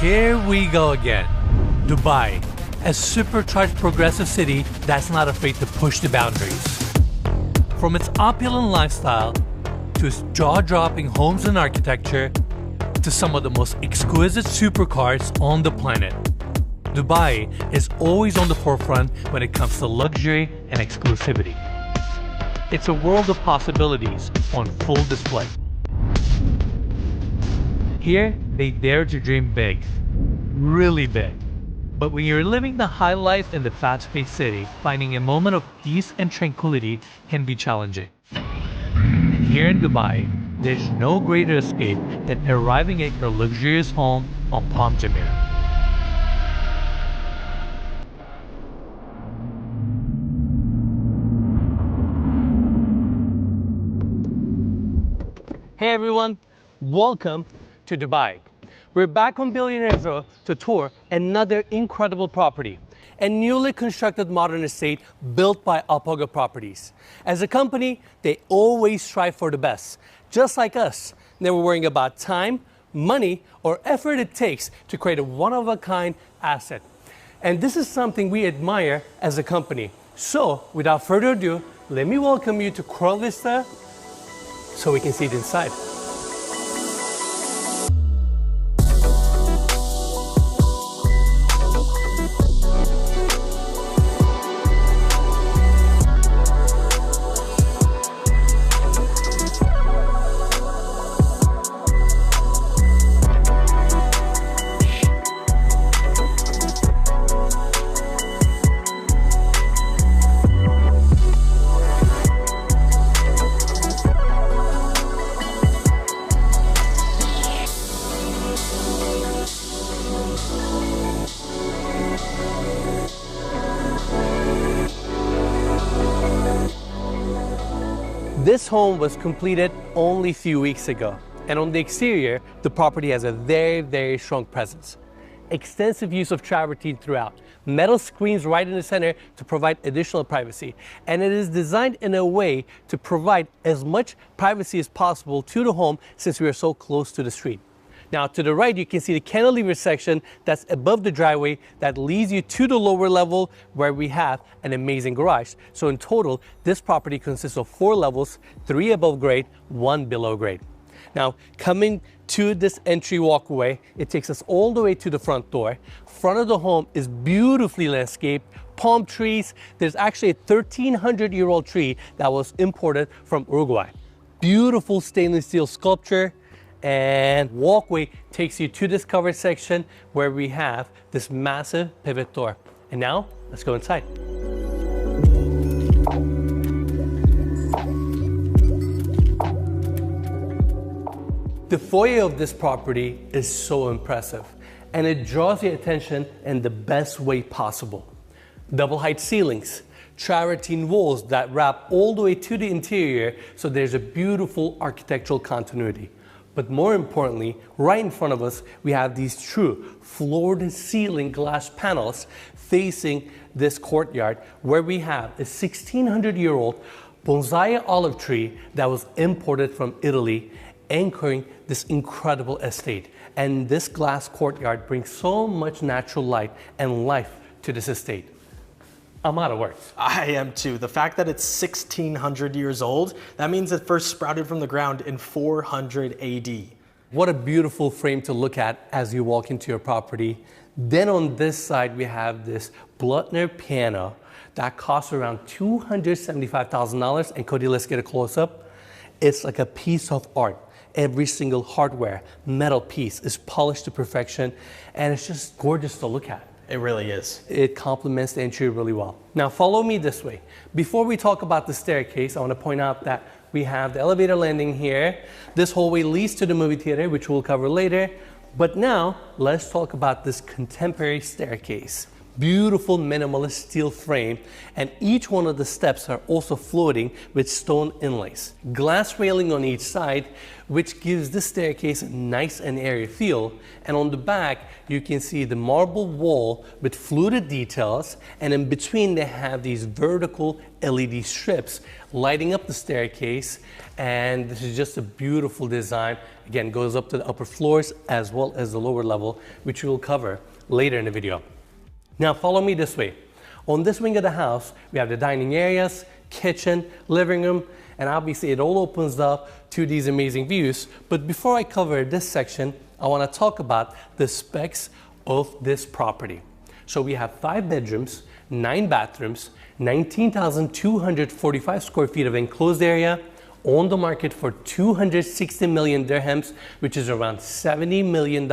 Here we go again. Dubai, a supercharged progressive city that's not afraid to push the boundaries. From its opulent lifestyle, to its jaw-dropping homes and architecture, to some of the most exquisite supercars on the planet. Dubai is always on the forefront when it comes to luxury and exclusivity. It's a world of possibilities on full display. Here, they dare to dream big, really big. But when you're living the high life in the fast-paced city, finding a moment of peace and tranquility can be challenging. And here in Dubai, there's no greater escape than arriving at your luxurious home on Palm Jumeirah. Hey everyone, welcome to Dubai. We're back on Billionaire Mansion to tour another incredible property, a newly constructed modern estate built by Alpaga Properties. As a company, they always strive for the best, just like us, never worrying about time, money, or effort it takes to create a one-of-a-kind asset. And this is something we admire as a company. So, without further ado, let me welcome you to Coral Vista so we can see it inside. This home was completed only a few weeks ago, and on the exterior, the property has a very strong presence. Extensive use of travertine throughout, metal screens right in the center to provide additional privacy, and it is designed in a way to provide as much privacy as possible to the home since we are so close to the street. Now to the right, you can see the cantilever section that's above the driveway that leads you to the lower level where we have an amazing garage. So in total, this property consists of 4 levels, 3 above grade, 1 below grade. Now coming to this entry walkway, it takes us all the way to the front door. Front of the home is beautifully landscaped, palm trees. There's actually a 1,300-year-old tree that was imported from Uruguay. Beautiful stainless steel sculpture. And walkway takes you to this covered section where we have this massive pivot door. And now, let's go inside. The foyer of this property is so impressive, and it draws your attention in the best way possible. Double height ceilings, travertine walls that wrap all the way to the interior, so there's a beautiful architectural continuity. But more importantly, right in front of us, we have these true floor-to-ceiling glass panels facing this courtyard where we have a 1,600-year-old bonsai olive tree that was imported from Italy, anchoring this incredible estate. And this glass courtyard brings so much natural light and life to this estate. I'm out of words. I am too. The fact that it's 1,600 years old, that means it first sprouted from the ground in 400 AD. What a beautiful frame to look at as you walk into your property. Then on this side, we have this Blutner piano that costs around $275,000. And Cody, let's get a close-up. It's like a piece of art. Every single hardware, metal piece is polished to perfection, and it's just gorgeous to look at. It really is. It complements the interior really well. Now follow me this way. Before we talk about the staircase, I want to point out that we have the elevator landing here. This hallway leads to the movie theater, which we'll cover later. But now let's talk about this contemporary staircase. Beautiful minimalist steel frame, and each one of the steps are also floating with stone inlays. Glass railing on each side, which gives this staircase a nice and airy feel. And on the back, you can see the marble wall with fluted details, and in between they have these vertical LED strips lighting up the staircase. And this is just a beautiful design. Again, goes up to the upper floors as well as the lower level, which we will cover later in the video. Now follow me this way. On this wing of the house, we have the dining areas, kitchen, living room, and obviously it all opens up to these amazing views. But before I cover this section, I want to talk about the specs of this property. So we have 5 bedrooms, 9 bathrooms, 19,245 square feet of enclosed area, on the market for 260 million dirhams, which is around $70 million.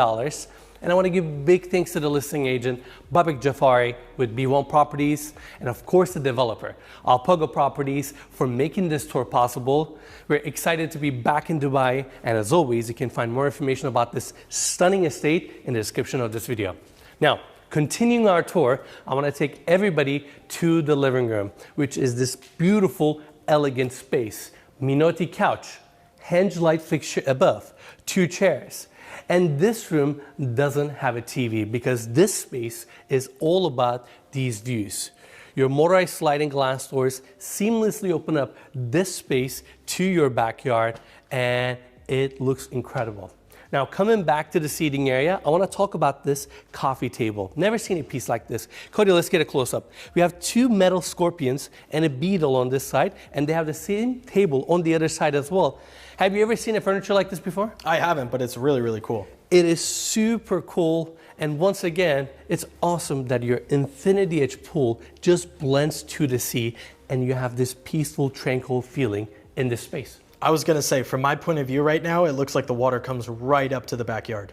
And I want to give big thanks to the listing agent, Babak Jafari with B1 Properties, and of course the developer, Alpago Properties, for making this tour possible. We're excited to be back in Dubai, and as always, you can find more information about this stunning estate in the description of this video. Now, continuing our tour, I want to take everybody to the living room, which is this beautiful, elegant space. Minotti couch, hinge light fixture above, 2 chairs. And this room doesn't have a TV because this space is all about these views. Your motorized sliding glass doors seamlessly open up this space to your backyard, and it looks incredible. Now, coming back to the seating area, I want to talk about this coffee table. Never seen a piece like this. Cody, let's get a close-up. We have 2 metal scorpions and a beetle on this side, and they have the same table on the other side as well. Have you ever seen a furniture like this before? I haven't, but it's really, really cool. It is super cool, and once again, it's awesome that your infinity edge pool just blends to the sea, and you have this peaceful, tranquil feeling in this space. I was gonna say, from my point of view right now, it looks like the water comes right up to the backyard.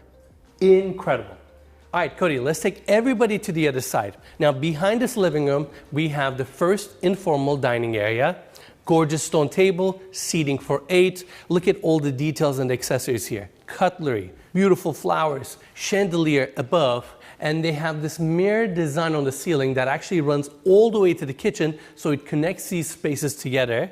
Incredible. All right, Cody, let's take everybody to the other side. Now, behind this living room, we have the first informal dining area. Gorgeous stone table, seating for 8. Look at all the details and the accessories here. Cutlery, beautiful flowers, chandelier above, and they have this mirror design on the ceiling that actually runs all the way to the kitchen, so it connects these spaces together.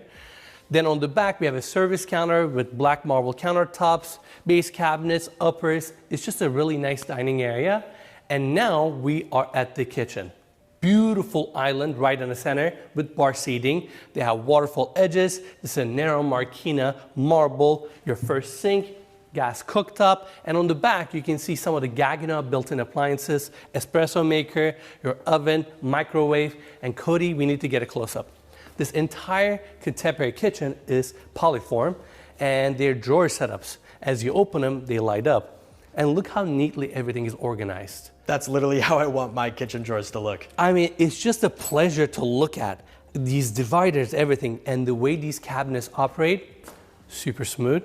Then on the back, we have a service counter with black marble countertops, base cabinets, uppers. It's just a really nice dining area. And now we are at the kitchen. Beautiful island right in the center with bar seating. They have waterfall edges. This is a narrow Marquina marble, your first sink, gas cooktop. And on the back, you can see some of the Gaggenau built-in appliances, espresso maker, your oven, microwave. And Cody, we need to get a close-up. This entire contemporary kitchen is polyform, and they're drawer setups. As you open them, they light up. And look how neatly everything is organized. That's literally how I want my kitchen drawers to look. I mean, it's just a pleasure to look at. These dividers, everything, and the way these cabinets operate, super smooth.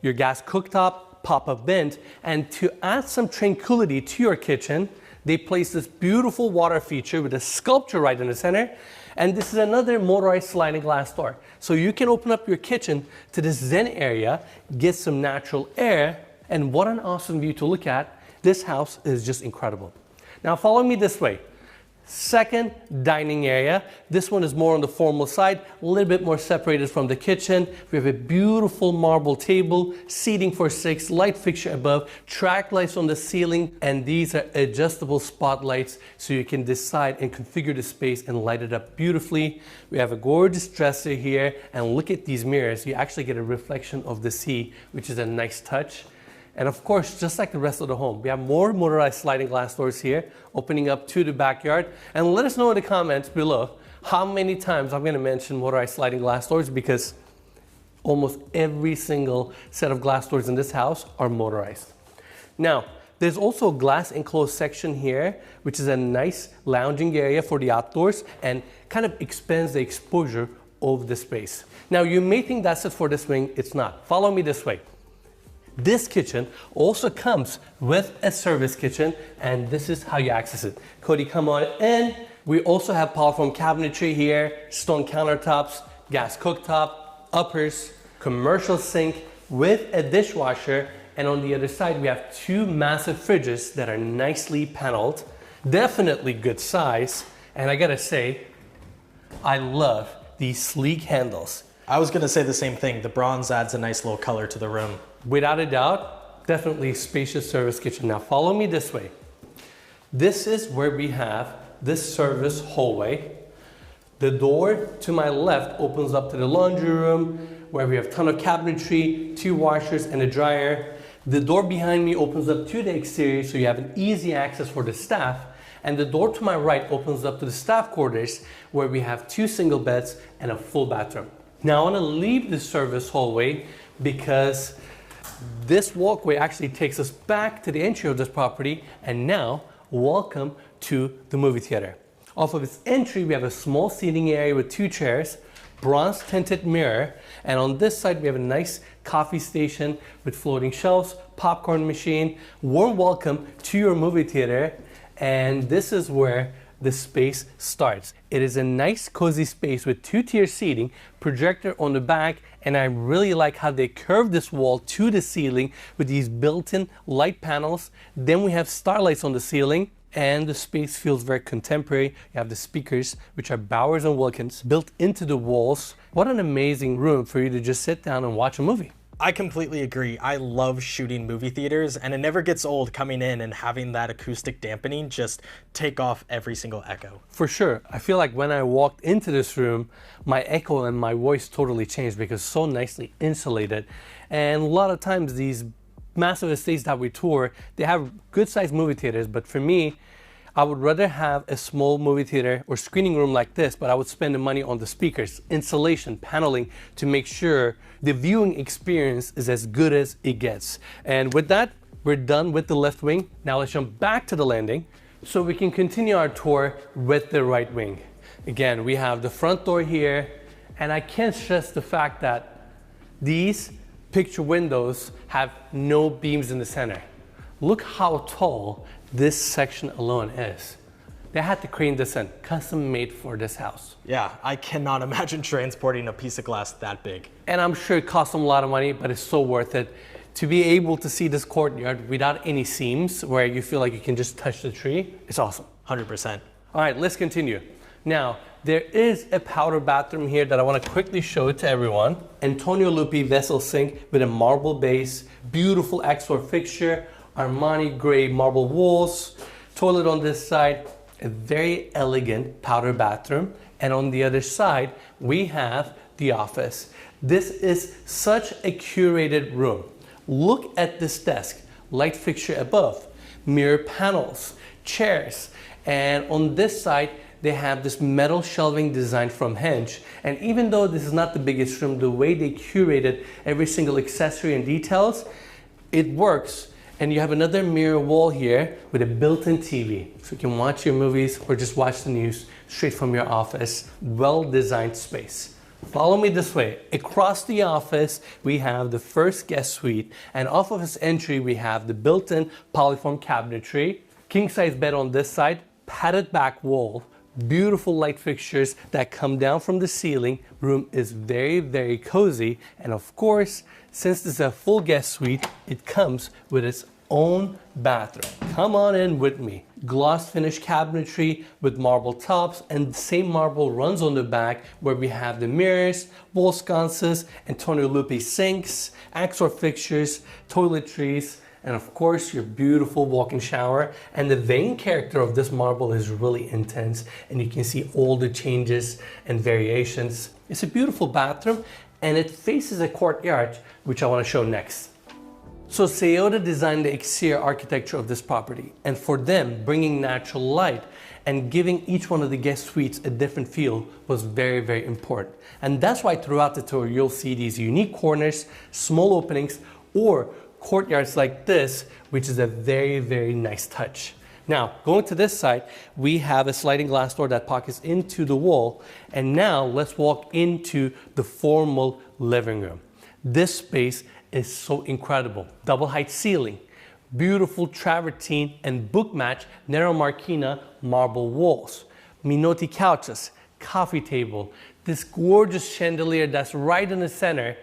Your gas cooktop, pop-up vent, and to add some tranquility to your kitchen, they place this beautiful water feature with a sculpture right in the center. And this is another motorized sliding glass door. So you can open up your kitchen to this zen area, get some natural air, and what an awesome view to look at. This house is just incredible. Now follow me this way. Second dining area. This one is more on the formal side, a little bit more separated from the kitchen. We have a beautiful marble table, seating for 6, light fixture above, track lights on the ceiling, and these are adjustable spotlights so you can decide and configure the space and light it up beautifully. We have a gorgeous dresser here, and look at these mirrors. You actually get a reflection of the sea, which is a nice touch. And of course, just like the rest of the home, we have more motorized sliding glass doors here, opening up to the backyard. And let us know in the comments below how many times I'm going to mention motorized sliding glass doors, because almost every single set of glass doors in this house are motorized. Now, there's also a glass enclosed section here, which is a nice lounging area for the outdoors and kind of expands the exposure of the space. Now, you may think that's it for this wing. It's not. Follow me this way. This kitchen also comes with a service kitchen, and this is how you access it. Cody, come on in. We also have polyform cabinetry here, stone countertops, gas cooktop, uppers, commercial sink with a dishwasher, and on the other side we have 2 massive fridges that are nicely paneled. Definitely good size. And I gotta say, I love these sleek handles. I was gonna say the same thing. The bronze adds a nice little color to the room. Without a doubt, definitely spacious service kitchen. Now follow me this way. This is where we have this service hallway. The door to my left opens up to the laundry room where we have a ton of cabinetry, 2 washers and a dryer. The door behind me opens up to the exterior so you have an easy access for the staff. And the door to my right opens up to the staff quarters where we have 2 single beds and a full bathroom. Now I want to leave the service hallway because this walkway actually takes us back to the entry of this property. And now, welcome to the movie theater. Off of its entry, we have a small seating area with 2 chairs, bronze tinted mirror, and on this side we have a nice coffee station with floating shelves, popcorn machine. Warm welcome to your movie theater, and this is where the space starts. It is a nice cozy space with 2-tier seating, projector on the back, and I really like how they curved this wall to the ceiling with these built-in light panels. Then we have starlights on the ceiling, and the space feels very contemporary. You have the speakers, which are Bowers and Wilkins, built into the walls. What an amazing room for you to just sit down and watch a movie. I completely agree. I love shooting movie theaters, and it never gets old coming in and having that acoustic dampening just take off every single echo. For sure. I feel like when I walked into this room, my echo and my voice totally changed because it's so nicely insulated. And a lot of times these massive estates that we tour, they have good sized movie theaters, but for me, I would rather have a small movie theater or screening room like this, but I would spend the money on the speakers, insulation, paneling to make sure the viewing experience is as good as it gets. And with that, we're done with the left wing. Now let's jump back to the landing so we can continue our tour with the right wing. Again, we have the front door here, and I can't stress the fact that these picture windows have no beams in the center. Look how tall this section alone is. They had to crane this in, custom made for this house. Yeah, I cannot imagine transporting a piece of glass that big. And I'm sure it cost them a lot of money, but it's so worth it. To be able to see this courtyard without any seams where you feel like you can just touch the tree, it's awesome. 100%. All right, let's continue. Now, there is a powder bathroom here that I want to quickly show to everyone. Antonio Lupi vessel sink with a marble base, beautiful Axor fixture, Armani gray marble walls, toilet on this side, a very elegant powder bathroom, and on the other side we have the office. This is such a curated room. Look at this desk, light fixture above, mirror panels, chairs, and on this side they have this metal shelving design from Hinge. And even though this is not the biggest room, the way they curated every single accessory and details, it works. And you have another mirror wall here with a built-in TV. So you can watch your movies or just watch the news straight from your office. Well-designed space. Follow me this way. Across the office, we have the first guest suite. And off of its entry, we have the built-in polyform cabinetry. King-size bed on this side, padded back wall. Beautiful light fixtures that come down from the ceiling. Room is very, very cozy. And of course, since this is a full guest suite, it comes with its own bathroom. Come on in with me. Gloss finish cabinetry with marble tops, and the same marble runs on the back where we have the mirrors, wall sconces, Antonio Lupi sinks, Axor fixtures, toiletries, and of course your beautiful walk-in shower. And the vein character of this marble is really intense, and you can see all the changes and variations. It's a beautiful bathroom, and it faces a courtyard, which I want to show next. So Seyoda designed the exterior architecture of this property, and for them, bringing natural light and giving each one of the guest suites a different feel was very, very important. And that's why throughout the tour, you'll see these unique corners, small openings, or courtyards like this, which is a very, very nice touch. Now, going to this side, we have a sliding glass door that pockets into the wall. And now let's walk into the formal living room. This space is so incredible. Double height ceiling, beautiful travertine and book match narrow marquina marble walls, Minotti couches, coffee table, this gorgeous chandelier that's right in the center,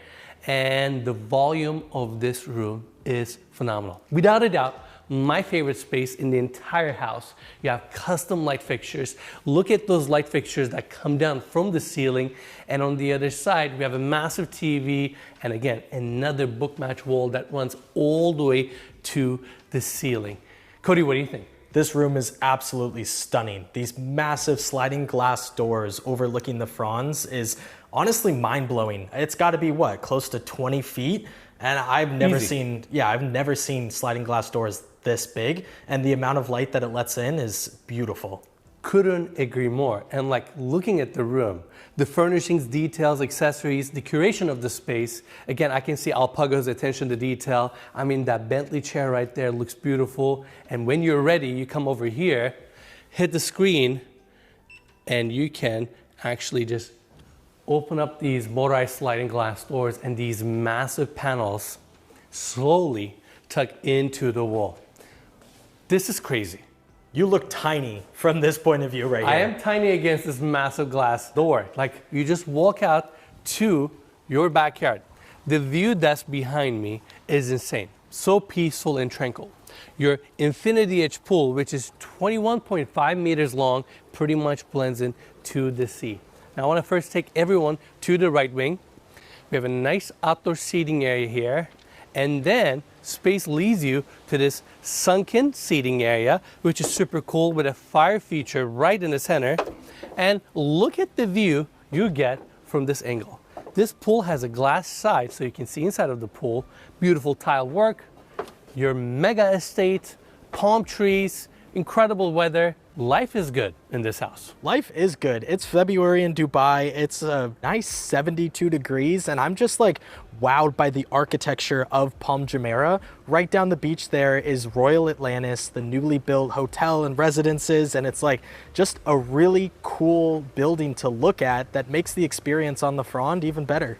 and the volume of this room is phenomenal. Without a doubt, my favorite space in the entire house. You have custom light fixtures. Look at those light fixtures that come down from the ceiling. And on the other side, we have a massive TV. And again, another book match wall that runs all the way to the ceiling. Cody, what do you think? This room is absolutely stunning. These massive sliding glass doors overlooking the fronds is honestly mind-blowing. It's got to be what, close to 20 feet? And I've never seen sliding glass doors this big, and the amount of light that it lets in is beautiful. Couldn't agree more. And like looking at the room, the furnishings, details, accessories, the curation of the space. Again, I can see Alpago's attention to detail. I mean, that Bentley chair right there looks beautiful. And when you're ready, you come over here, hit the screen, and you can actually just open up these motorized sliding glass doors, and these massive panels slowly tuck into the wall. This is crazy. You look tiny from this point of view right here. I am tiny against this massive glass door. Like, you just walk out to your backyard. The view that's behind me is insane. So peaceful and tranquil. Your infinity edge pool, which is 21.5 meters long, pretty much blends into the sea. Now I want to first take everyone to the right wing. We have a nice outdoor seating area here, and then space leads you to this sunken seating area, which is super cool with a fire feature right in the center. And look at the view you get from this angle. This pool has a glass side so you can see inside of the pool. Beautiful tile work, your mega estate, palm trees, incredible weather. Life is good in this house. Life is good. It's February in Dubai. It's a nice 72 degrees, and I'm just like wowed by the architecture of Palm Jumeirah. Right down the beach there is Royal Atlantis, the newly built hotel and residences, and it's like just a really cool building to look at that makes the experience on the frond even better.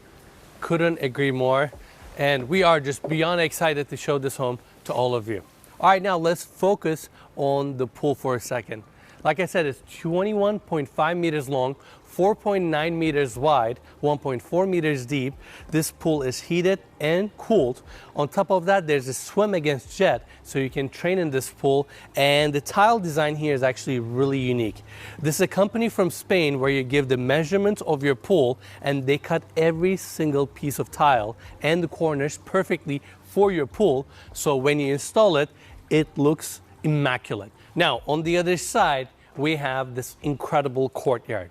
Couldn't agree more, and we are just beyond excited to show this home to all of you. All right, now let's focus on the pool for a second. Like I said, it's 21.5 meters long, 4.9 meters wide, 1.4 meters deep. This pool is heated and cooled. On top of that, there's a swim against jet, so you can train in this pool. And the tile design here is actually really unique. This is a company from Spain where you give the measurements of your pool, and they cut every single piece of tile and the corners perfectly for your pool. So when you install it, it looks immaculate. Now, on the other side, we have this incredible courtyard.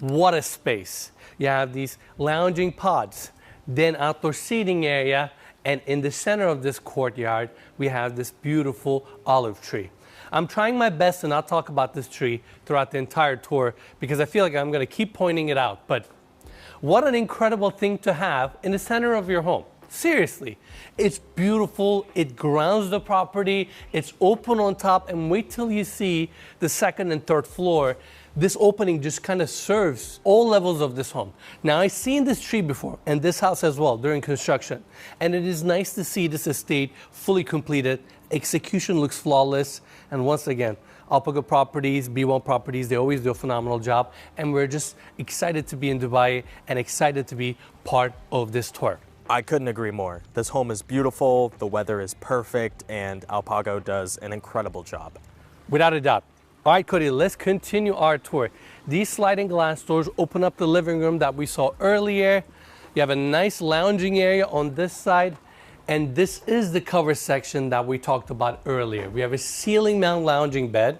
What a space. You have these lounging pods, then outdoor seating area, and in the center of this courtyard, we have this beautiful olive tree. I'm trying my best to not talk about this tree throughout the entire tour because I feel like I'm going to keep pointing it out. But what an incredible thing to have in the center of your home. Seriously, it's beautiful, it grounds the property, it's open on top, and wait till you see the second and third floor. This opening just kind of serves all levels of this home. Now, I've seen this tree before, and this house as well, during construction, and it is nice to see this estate fully completed. Execution looks flawless, and once again, Alpago Properties, B1 Properties, they always do a phenomenal job, and we're just excited to be in Dubai and excited to be part of this tour. I couldn't agree more. This home is beautiful, the weather is perfect, and Alpago does an incredible job. Without a doubt. All right, Cody, let's continue our tour. These sliding glass doors open up the living room that we saw earlier. You have a nice lounging area on this side, and this is the cover section that we talked about earlier. We have a ceiling mount lounging bed.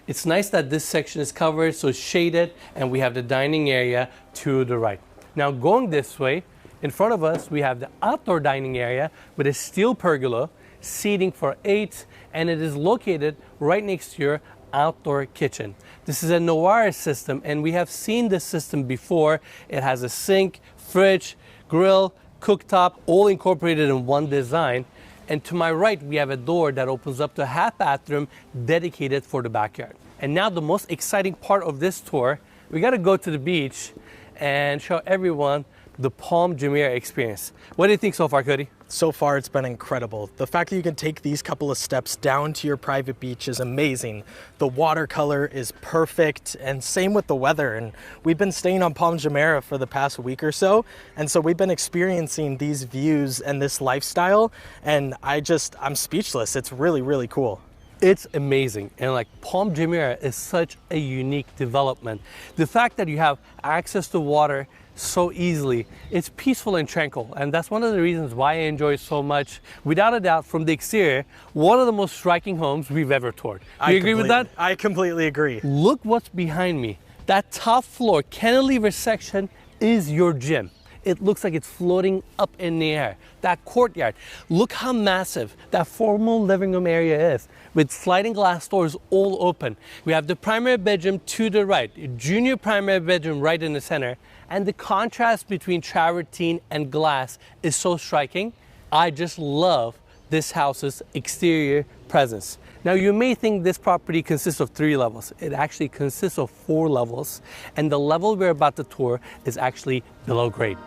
It's nice that this section is covered, so shaded, and we have the dining area to the right. Now, going this way, in front of us, we have the outdoor dining area with a steel pergola, seating for 8, and it is located right next to your outdoor kitchen. This is a Noir system, and we have seen this system before. It has a sink, fridge, grill, cooktop, all incorporated in one design. And to my right, we have a door that opens up to a half bathroom dedicated for the backyard. And now the most exciting part of this tour, we got to go to the beach and show everyone the Palm Jumeirah experience. What do you think so far, Cody? So far, it's been incredible. The fact that you can take these couple of steps down to your private beach is amazing. The watercolor is perfect, and same with the weather. And we've been staying on Palm Jumeirah for the past week or so, and so we've been experiencing these views and this lifestyle, and I'm speechless. It's really, really cool. It's amazing, and like Palm Jumeirah is such a unique development. The fact that you have access to water so easily, it's peaceful and tranquil, and that's one of the reasons why I enjoy it so much. Without a doubt, from the exterior, one of the most striking homes we've ever toured. Do you agree with that? I completely agree. Look what's behind me. That top floor cantilever section is your gym. It looks like it's floating up in the air. That courtyard, look how massive that formal living room area is, with sliding glass doors all open. We have the primary bedroom to the right, junior primary bedroom right in the center, and the contrast between travertine and glass is so striking. I just love this house's exterior presence. Now, you may think this property consists of 3 levels. It actually consists of 4 levels, and the level we're about to tour is actually below grade.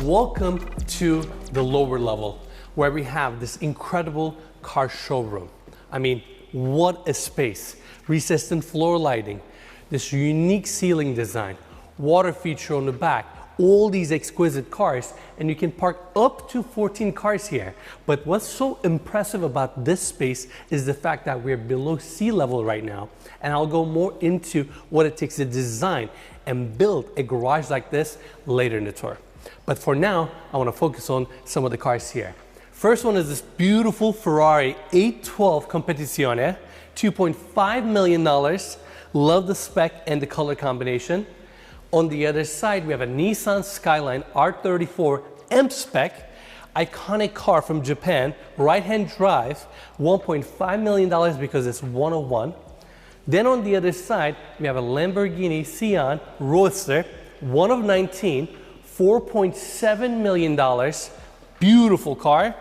Welcome to the lower level, where we have this incredible car showroom. I mean, what a space. Recessed floor lighting, this unique ceiling design, water feature on the back, all these exquisite cars, and you can park up to 14 cars here. But what's so impressive about this space is the fact that we're below sea level right now, and I'll go more into what it takes to design and build a garage like this later in the tour. But for now, I want to focus on some of the cars here. First one is this beautiful Ferrari 812 Competizione, $2.5 million. Love the spec and the color combination. On the other side, we have a Nissan Skyline R34 M spec, iconic car from Japan, right-hand drive, $1.5 million because it's 101. Then on the other side, we have a Lamborghini Sian Roadster, 1 of 19, $4.7 million, beautiful car.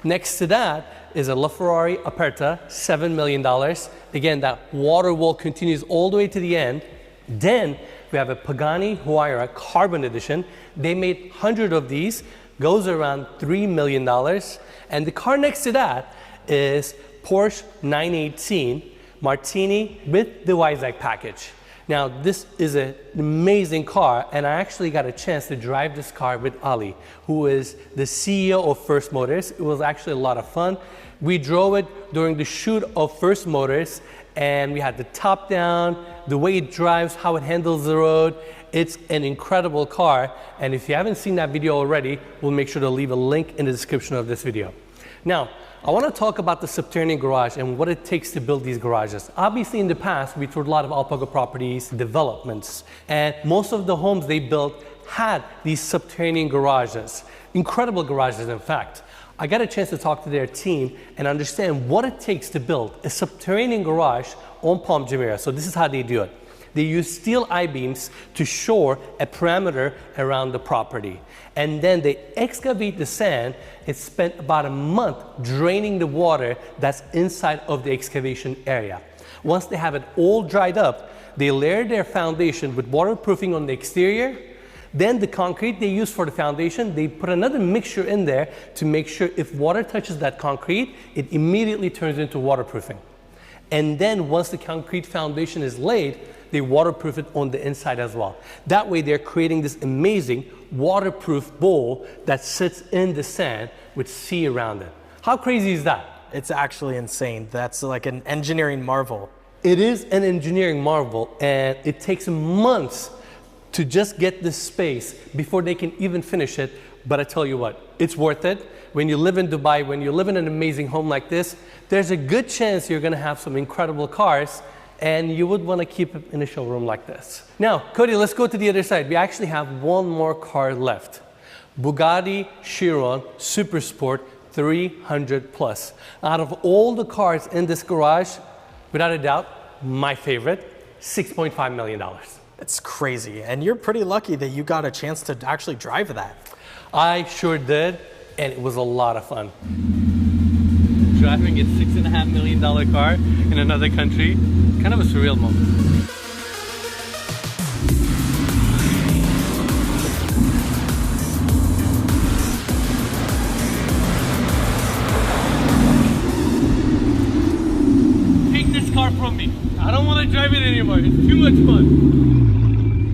Next to that is a LaFerrari Aperta, $7 million. Again, that water wall continues all the way to the end. Then we have a Pagani Huayra Carbon Edition. They made 100 of these, goes around $3 million. And the car next to that is Porsche 918 Martini with the Weissach package. Now, this is an amazing car, and I actually got a chance to drive this car with Ali, who is the CEO of First Motors. It was actually a lot of fun. We drove it during the shoot of First Motors, and we had the top down, the way it drives, how it handles the road. It's an incredible car, and if you haven't seen that video already, we'll make sure to leave a link in the description of this video. Now, I want to talk about the subterranean garage and what it takes to build these garages. Obviously, in the past, we toured a lot of Alpaca properties, developments, and most of the homes they built had these subterranean garages. Incredible garages, in fact. I got a chance to talk to their team and understand what it takes to build a subterranean garage on Palm Jumeirah. So this is how they do it. They use steel I-beams to shore a perimeter around the property. And then they excavate the sand. It spent about a month draining the water that's inside of the excavation area. Once they have it all dried up, they layer their foundation with waterproofing on the exterior. Then the concrete they use for the foundation, they put another mixture in there to make sure if water touches that concrete, it immediately turns into waterproofing. And then once the concrete foundation is laid, they waterproof it on the inside as well. That way they're creating this amazing waterproof bowl that sits in the sand with sea around it. How crazy is that? It's actually insane. That's like an engineering marvel. It is an engineering marvel, and it takes months to just get this space before they can even finish it. But I tell you what, it's worth it. When you live in Dubai, when you live in an amazing home like this, there's a good chance you're gonna have some incredible cars, and you would wanna keep it in a showroom like this. Now, Cody, let's go to the other side. We actually have one more car left. Bugatti Chiron Super Sport 300 plus. Out of all the cars in this garage, without a doubt, my favorite, $6.5 million. It's crazy, and you're pretty lucky that you got a chance to actually drive that. I sure did, and it was a lot of fun. Driving a $6.5 million car in another country, kind of a surreal moment.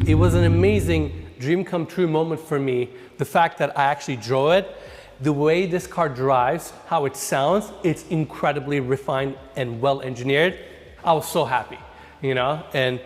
It was an amazing dream come true moment for me. The fact that I actually drove it, the way this car drives, how it sounds, it's incredibly refined and well engineered. I was so happy, you know, and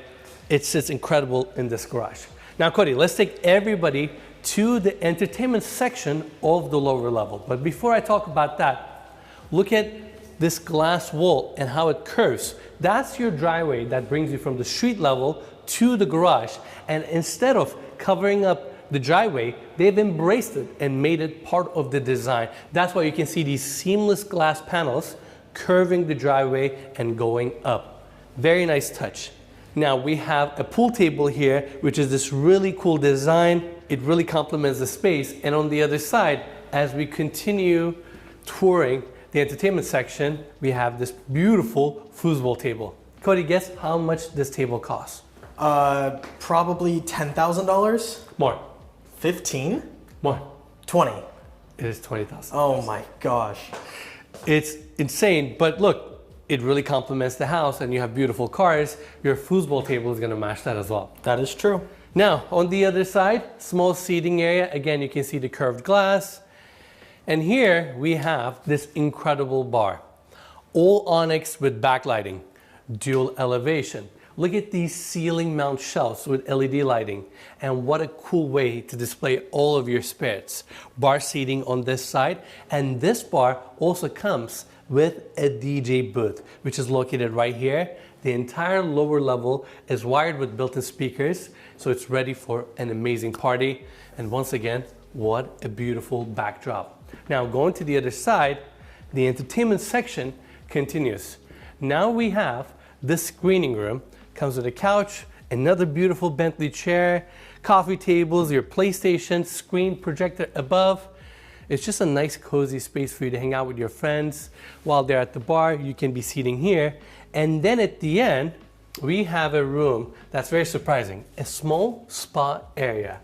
it's just incredible in this garage. Now, Cody, let's take everybody to the entertainment section of the lower level. But before I talk about that, look at this glass wall and how it curves. That's your driveway that brings you from the street level to the garage. And instead of covering up the driveway, they've embraced it and made it part of the design. That's why you can see these seamless glass panels curving the driveway and going up. Very nice touch. Now we have a pool table here, which is this really cool design. It really complements the space. And on the other side, as we continue touring the entertainment section, we have this beautiful foosball table. Cody, guess how much this table costs? Probably $10,000? More. 15? More. 20. It is 20,000. Oh my gosh. It's insane, but look, it really complements the house and you have beautiful cars. Your foosball table is gonna match that as well. That is true. Now, on the other side, small seating area. Again, you can see the curved glass. And here we have this incredible bar. All onyx with backlighting, dual elevation. Look at these ceiling mount shelves with LED lighting. And what a cool way to display all of your spirits. Bar seating on this side. And this bar also comes with a DJ booth, which is located right here. The entire lower level is wired with built-in speakers, so it's ready for an amazing party. And once again, what a beautiful backdrop. Now going to the other side, the entertainment section continues. Now we have this screening room, comes with a couch, another beautiful Bentley chair, coffee tables, your PlayStation, screen projector above. It's just a nice cozy space for you to hang out with your friends. While they're at the bar, you can be seating here. And then at the end, we have a room that's very surprising, a small spa area.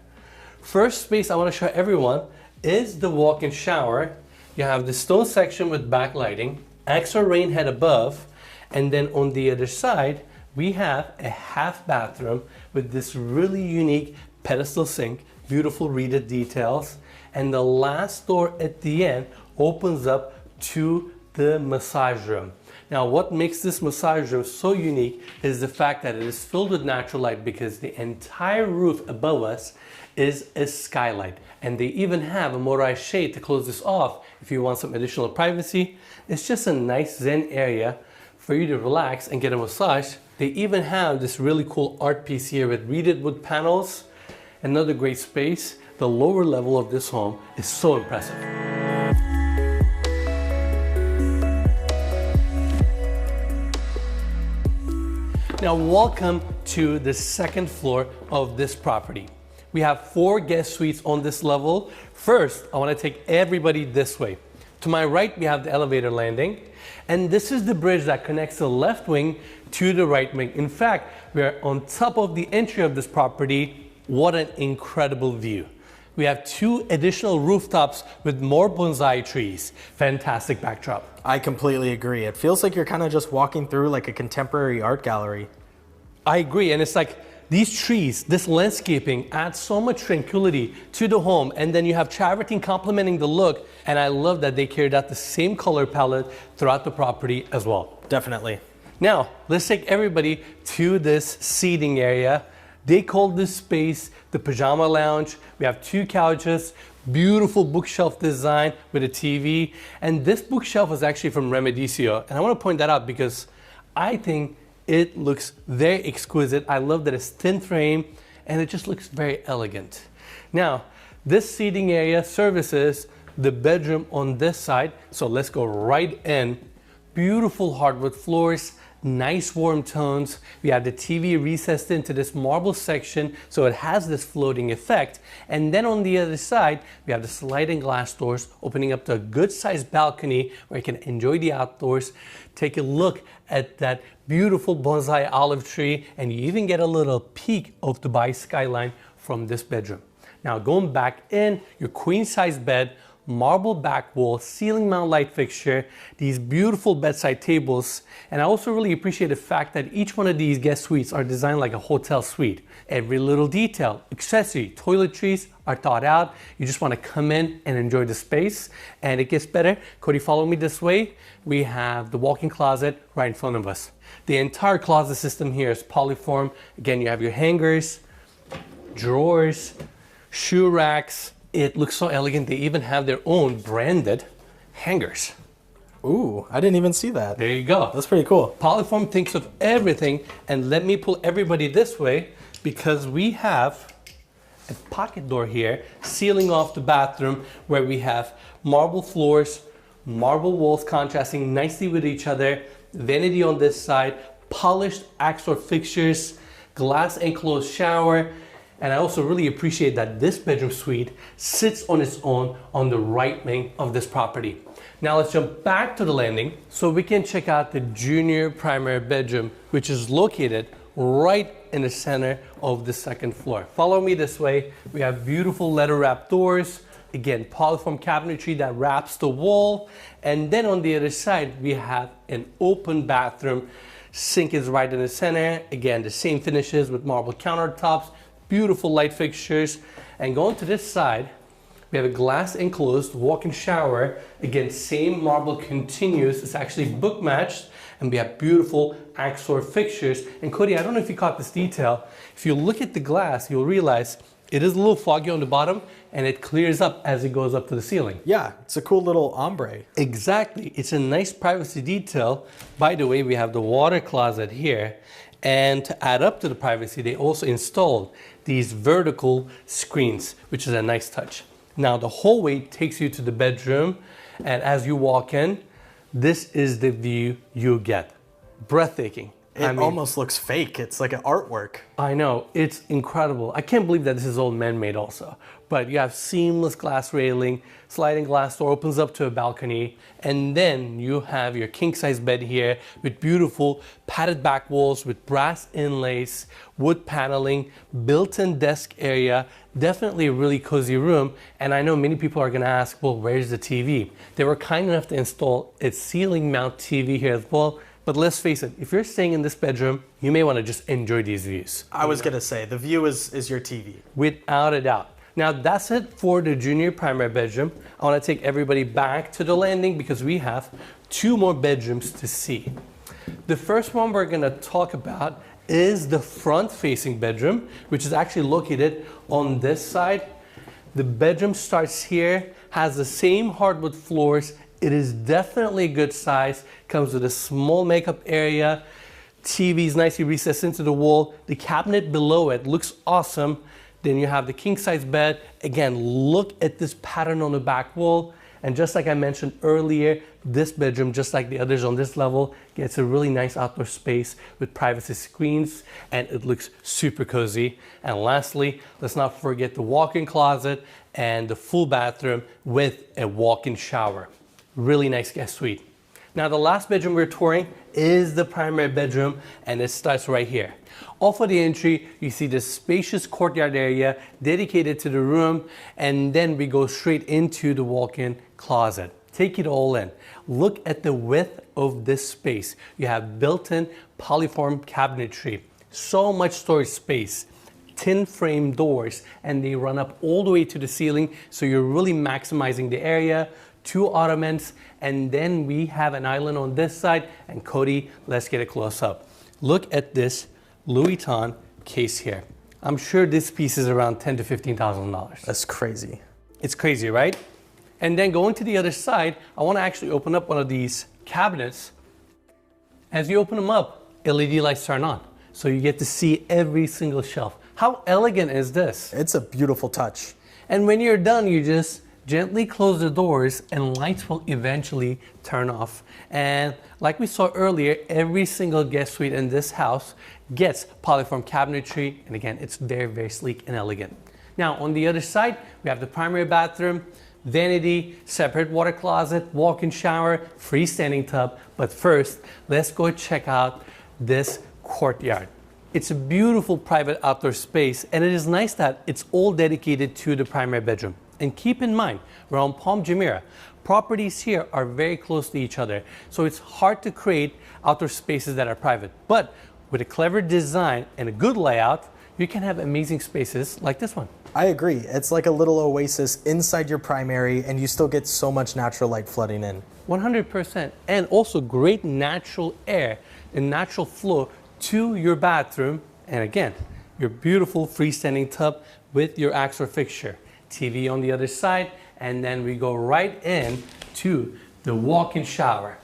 First space I want to show everyone is the walk-in shower. You have the stone section with backlighting, extra rain head above, and then on the other side, we have a half bathroom with this really unique pedestal sink, beautiful reeded details. And the last door at the end opens up to the massage room. Now, what makes this massage room so unique is the fact that it is filled with natural light because the entire roof above us is a skylight. And they even have a motorized shade to close this off if you want some additional privacy. It's just a nice zen area for you to relax and get a massage. They even have this really cool art piece here with reeded wood panels. Another great space. The lower level of this home is so impressive. Now, welcome to the second floor of this property. We have 4 guest suites on this level. First, I want to take everybody this way. To my right, we have the elevator landing, and this is the bridge that connects the left wing to the right wing. In fact, we are on top of the entry of this property. What an incredible view. We have 2 additional rooftops with more bonsai trees. Fantastic backdrop. I completely agree. It feels like you're kind of just walking through like a contemporary art gallery. I agree, and it's like these trees, this landscaping adds so much tranquility to the home, and then you have travertine complementing the look, and I love that they carried out the same color palette throughout the property as well. Definitely. Now, let's take everybody to this seating area. They call this space the pajama lounge. We have 2 couches, beautiful bookshelf design with a TV. And this bookshelf is actually from Remedicio. And I want to point that out because I think it looks very exquisite. I love that it's thin frame and it just looks very elegant. Now, this seating area services the bedroom on this side. So let's go right in. Beautiful hardwood floors, nice warm tones. We have the TV recessed into this marble section, so it has this floating effect. And then on the other side, we have the sliding glass doors opening up to a good sized balcony where you can enjoy the outdoors. Take a look at that beautiful bonsai olive tree, and you even get a little peek of Dubai skyline from this bedroom. Now going back in, your queen size bed, marble back wall, ceiling mount light fixture, these beautiful bedside tables, and I also really appreciate the fact that each one of these guest suites are designed like a hotel suite. Every little detail, accessory, toiletries are thought out. You just want to come in and enjoy the space, and it gets better. Cody, follow me this way. We have the walk-in closet right in front of us. The entire closet system here is polyform. Again, you have your hangers, drawers, shoe racks. It looks so elegant. They even have their own branded hangers. Ooh, I didn't even see that. There you go. That's pretty cool. Polyform thinks of everything, and let me pull everybody this way because we have a pocket door here sealing off the bathroom where we have marble floors, marble walls contrasting nicely with each other, vanity on this side, polished Axor fixtures, glass enclosed shower, and I also really appreciate that this bedroom suite sits on its own on the right wing of this property. Now let's jump back to the landing so we can check out the junior primary bedroom, which is located right in the center of the second floor. Follow me this way. We have beautiful leather wrap doors. Again, polyform cabinetry that wraps the wall. And then on the other side, we have an open bathroom. Sink is right in the center. Again, the same finishes with marble countertops, beautiful light fixtures. And going to this side, we have a glass enclosed walk-in shower. Again, same marble continuous. It's actually book matched. And we have beautiful Axor fixtures. And Cody, I don't know if you caught this detail. If you look at the glass, you'll realize it is a little foggy on the bottom and it clears up as it goes up to the ceiling. Yeah, it's a cool little ombre. Exactly. It's a nice privacy detail. By the way, we have the water closet here. And to add up to the privacy, they also installed these vertical screens, which is a nice touch. Now the hallway takes you to the bedroom, and as you walk in, this is the view you get. Breathtaking. It almost looks fake. It's like an artwork. I know, it's incredible. I can't believe that this is all man-made also. But you have seamless glass railing, sliding glass door opens up to a balcony, and then you have your king-size bed here with beautiful padded back walls with brass inlays, wood paneling, built-in desk area, definitely a really cozy room. And I know many people are gonna ask, well, where's the TV? They were kind enough to install a ceiling mount TV here as well. But let's face it, if you're staying in this bedroom, you may want to just enjoy these views. I was gonna say, the view is your TV. Without a doubt. Now that's it for the junior primary bedroom. I want to take everybody back to the landing because we have 2 more bedrooms to see. The first one we're going to talk about is the front facing bedroom, which is actually located on this side. The bedroom starts here, has the same hardwood floors. It is definitely a good size, comes with a small makeup area, TV is nicely recessed into the wall. The cabinet below it looks awesome. Then you have the king size bed. Again, look at this pattern on the back wall. And just like I mentioned earlier, this bedroom, just like the others on this level, gets a really nice outdoor space with privacy screens, and it looks super cozy. And lastly, let's not forget the walk-in closet and the full bathroom with a walk-in shower. Really nice guest suite. Now the last bedroom we're touring is the primary bedroom, and it starts right here. Off of the entry, you see this spacious courtyard area dedicated to the room, and then we go straight into the walk-in closet. Take it all in. Look at the width of this space. You have built-in polyform cabinetry, so much storage space, tin frame doors, and they run up all the way to the ceiling, so you're really maximizing the area. 2 ottomans, and then we have an island on this side. And Cody, let's get a close up. Look at this Louis Vuitton case here. I'm sure this piece is around $10,000 to $15,000. That's crazy. It's crazy, right? And then going to the other side, I want to actually open up one of these cabinets. As you open them up, LED lights turn on, so you get to see every single shelf. How elegant is this? It's a beautiful touch. And when you're done, you just gently close the doors and lights will eventually turn off. And like we saw earlier, every single guest suite in this house gets polyform cabinetry. And again, it's very, very sleek and elegant. Now on the other side, we have the primary bathroom, vanity, separate water closet, walk-in shower, freestanding tub. But first, let's go check out this courtyard. It's a beautiful private outdoor space, and it is nice that it's all dedicated to the primary bedroom. And keep in mind, we're on Palm Jumeirah. Properties here are very close to each other, so it's hard to create outdoor spaces that are private. But with a clever design and a good layout, you can have amazing spaces like this one. I agree. It's like a little oasis inside your primary, and you still get so much natural light flooding in. 100%. And also great natural air and natural flow to your bathroom. And again, your beautiful freestanding tub with your Axor fixture. TV on the other side, and then we go right in to the walk-in shower.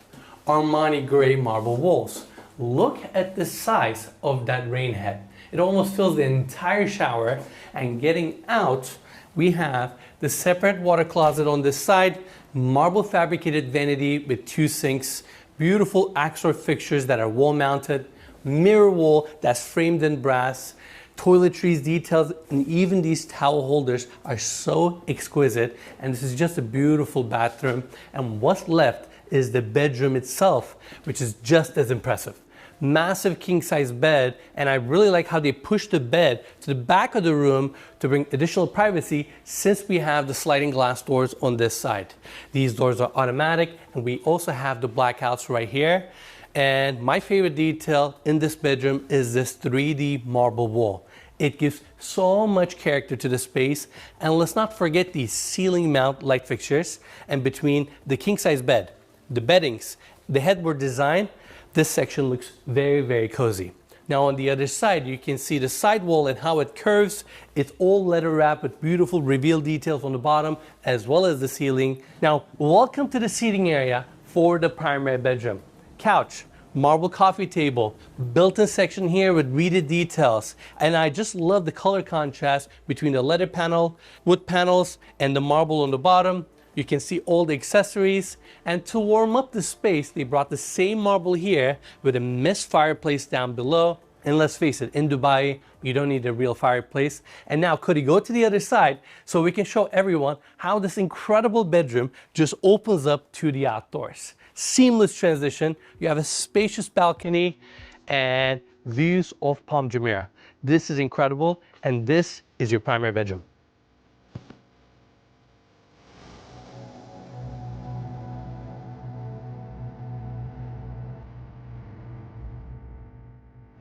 Armani gray marble walls. Look at the size of that rain head. It almost fills the entire shower. And getting out, we have the separate water closet on this side, marble fabricated vanity with 2 sinks, beautiful Axor fixtures that are wall mounted, mirror wall that's framed in brass, toiletries details, and even these towel holders are so exquisite. And this is just a beautiful bathroom. And what's left is the bedroom itself, which is just as impressive. Massive king size bed, and I really like how they push the bed to the back of the room to bring additional privacy, since we have the sliding glass doors on this side. These doors are automatic, and we also have the blackouts right here. And my favorite detail in this bedroom is this 3D marble wall. It gives so much character to the space. And let's not forget these ceiling mount light fixtures. And between the king size bed, the beddings, the headboard design, this section looks very, very cozy. Now on the other side, you can see the side wall and how it curves. It's all leather wrapped with beautiful reveal details on the bottom, as well as the ceiling. Now, welcome to the seating area for the primary bedroom. Couch, marble coffee table, built-in section here with reeded details. And I just love the color contrast between the leather panel, wood panels, and the marble on the bottom. You can see all the accessories. And to warm up the space, they brought the same marble here with a mist fireplace down below. And let's face it, in Dubai, you don't need a real fireplace. And now, Cody, go to the other side so we can show everyone how this incredible bedroom just opens up to the outdoors. Seamless transition. You have a spacious balcony and views of Palm Jumeirah. This is incredible, and this is your primary bedroom.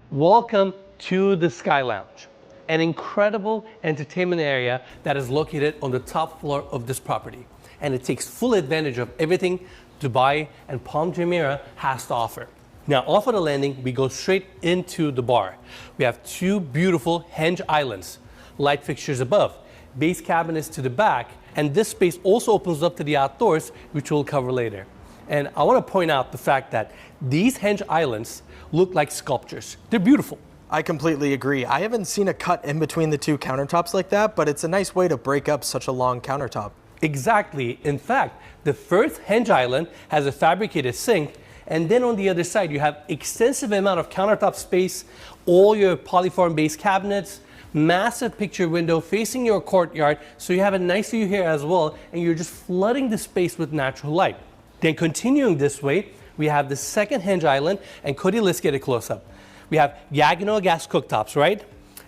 Welcome to the Sky Lounge, an incredible entertainment area that is located on the top floor of this property. And it takes full advantage of everything Dubai and Palm Jumeirah has to offer. Now, off of the landing, we go straight into the bar. We have 2 beautiful henge islands, light fixtures above, base cabinets to the back, and this space also opens up to the outdoors, which we'll cover later. And I want to point out the fact that these henge islands look like sculptures. They're beautiful. I completely agree. I haven't seen a cut in between the 2 countertops like that, but it's a nice way to break up such a long countertop. Exactly. In fact, the first henge island has a fabricated sink, and then on the other side, you have extensive amount of countertop space, all your polyform-based cabinets, massive picture window facing your courtyard, so you have a nice view here as well, and you're just flooding the space with natural light. Then continuing this way, we have the second henge island, and Cody, let's get a close-up. We have diagonal gas cooktops, right?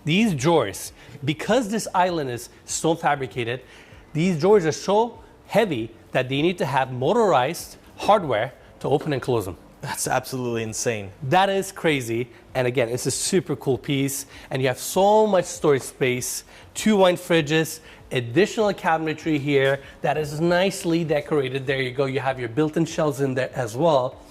These drawers, because this island is stone fabricated, these drawers are so heavy that they need to have motorized hardware to open and close them. That's absolutely insane. That is crazy. And again, it's a super cool piece. And you have so much storage space, 2 wine fridges, additional cabinetry here that is nicely decorated. There you go. You have your built-in shelves in there as well.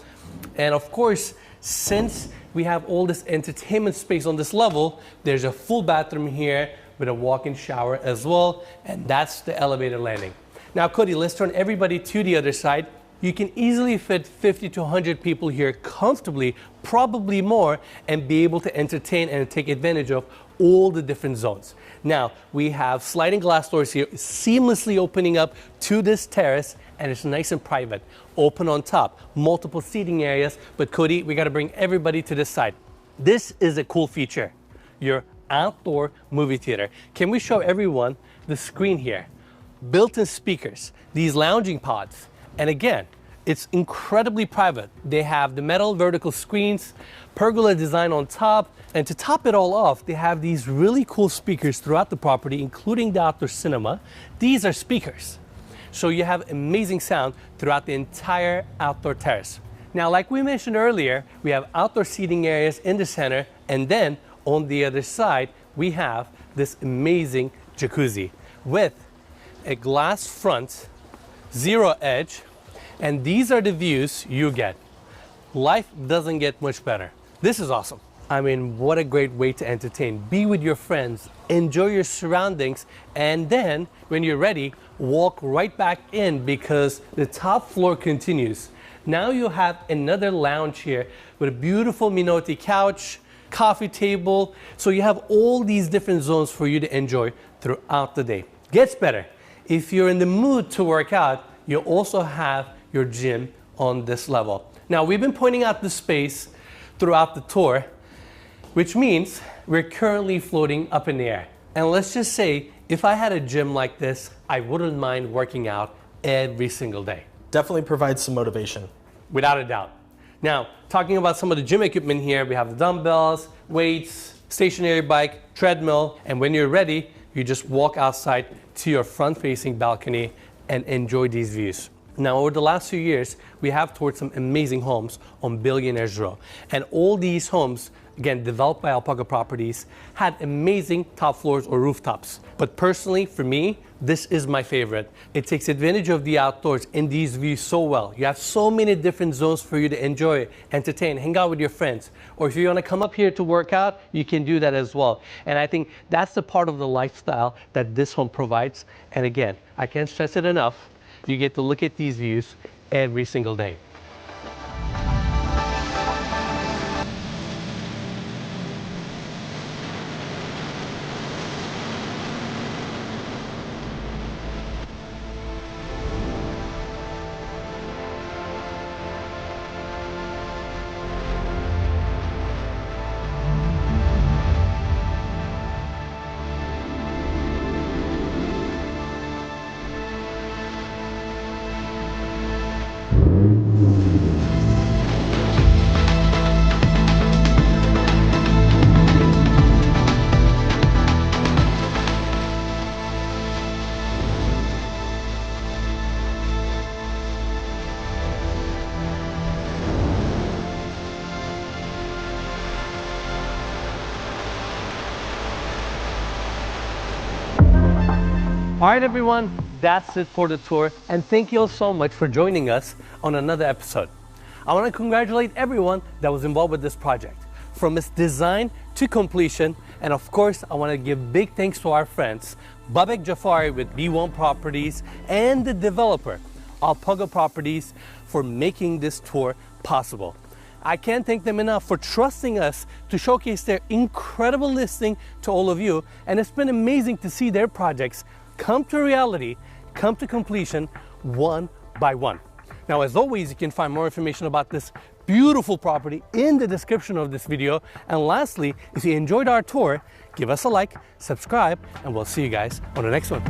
And of course, since we have all this entertainment space on this level, there's a full bathroom here with a walk-in shower as well. And that's the elevator landing. Now, Cody, let's turn everybody to the other side. You can easily fit 50 to 100 people here comfortably, probably more, and be able to entertain and take advantage of all the different zones. Now, we have sliding glass doors here, seamlessly opening up to this terrace, and it's nice and private. Open on top, multiple seating areas, but Cody, we gotta bring everybody to this side. This is a cool feature, your outdoor movie theater. Can we show everyone the screen here? Built-in speakers, these lounging pods, and again, It's incredibly private. They have the metal vertical screens, pergola design on top, and to top it all off, they have these really cool speakers throughout the property, including the outdoor cinema. These are speakers, so you have amazing sound throughout the entire outdoor terrace. Now, like we mentioned earlier, we have outdoor seating areas in the center, and then on the other side, we have this amazing jacuzzi with a glass front, zero edge, and these are the views you get. Life doesn't get much better. This is awesome. I mean, what a great way to entertain. Be with your friends, enjoy your surroundings, and then when you're ready, walk right back in because the top floor continues. Now you have another lounge here with a beautiful Minotti couch, coffee table. So you have all these different zones for you to enjoy throughout the day. Gets better. If you're in the mood to work out, you also have your gym on this level. Now, we've been pointing out the space throughout the tour, which means we're currently floating up in the air. And let's just say, if I had a gym like this, I wouldn't mind working out every single day. Definitely provides some motivation. Without a doubt. Now, talking about some of the gym equipment here, we have the dumbbells, weights, stationary bike, treadmill, and when you're ready, you just walk outside to your front-facing balcony and enjoy these views. Now, over the last few years, we have toured some amazing homes on Billionaire's Row. And all these homes, again, developed by Alpaca Properties, had amazing top floors or rooftops. But personally, for me, this is my favorite. It takes advantage of the outdoors and these views so well. You have so many different zones for you to enjoy, entertain, hang out with your friends. Or if you want to come up here to work out, you can do that as well. And I think that's the part of the lifestyle that this home provides. And again, I can't stress it enough. You get to look at these views every single day. All right, everyone, that's it for the tour. And thank you all so much for joining us on another episode. I want to congratulate everyone that was involved with this project, from its design to completion. And of course, I want to give big thanks to our friends, Babek Jafari with B1 Properties and the developer, Alpaca Properties, for making this tour possible. I can't thank them enough for trusting us to showcase their incredible listing to all of you. And it's been amazing to see their projects come to reality, come to completion one by one. Now, as always, you can find more information about this beautiful property in the description of this video. And lastly, if you enjoyed our tour, give us a like, subscribe, and we'll see you guys on the next one.